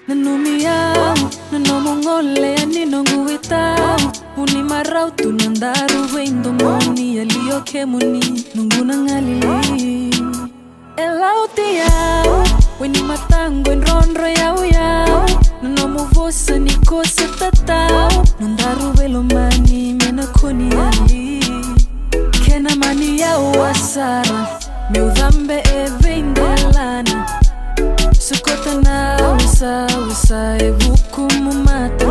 Nanumiao, nanomongole, ninonguitao Unimarau tunandaru wendo moni Alioke muni, nunguna ngalili Elautia, weni matango en ronro yao yao Nanomuvosa nikose tatao Nandaru velo mani mena koni ali Kena mani yao wasara Meudhambe evindelana Sukota na usa evukumu mata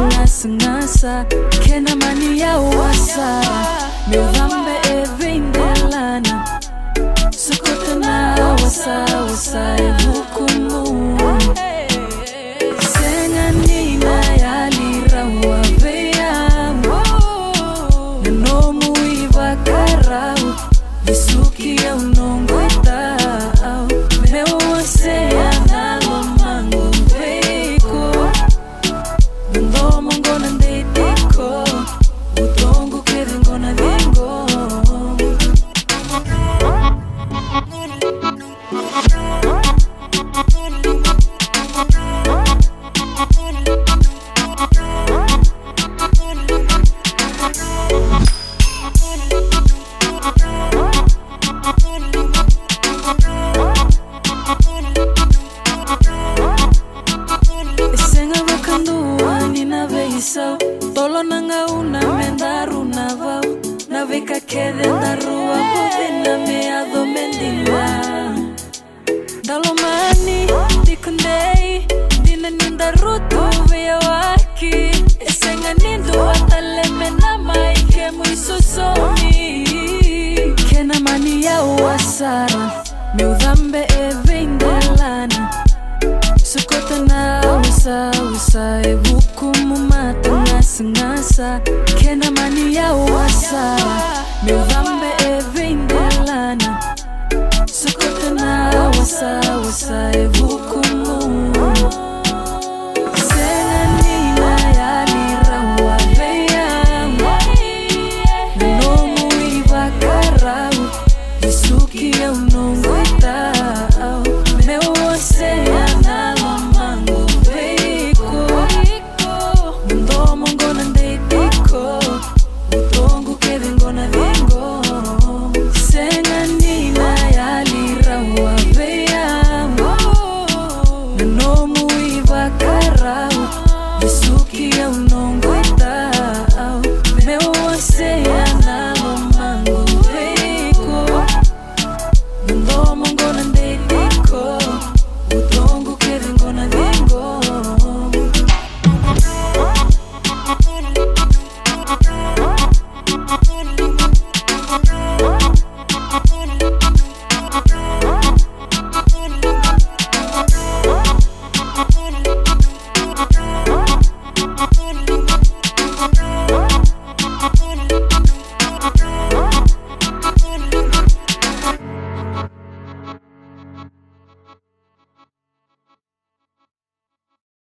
ngasa Kena mani ya wasara Meudhambe evindelana Sukota na usa evukumu Senga nina ya lirawa veya Nanomu iwa karau Visuki ya unongo itao Mewa seya Tolo nanga una mendaru na vau Na vika kede na rua Budina meado mendila Dalomani dikundei Dina ninda rutu vea waki Esenga nindu ataleme na maike muisosomi Kena mani ya wasara Meudhambe evindelana Sukota na usa evukumu mata ngasa Kena mani ya wasara Meudhambe evindelana Sukota na usa evukumu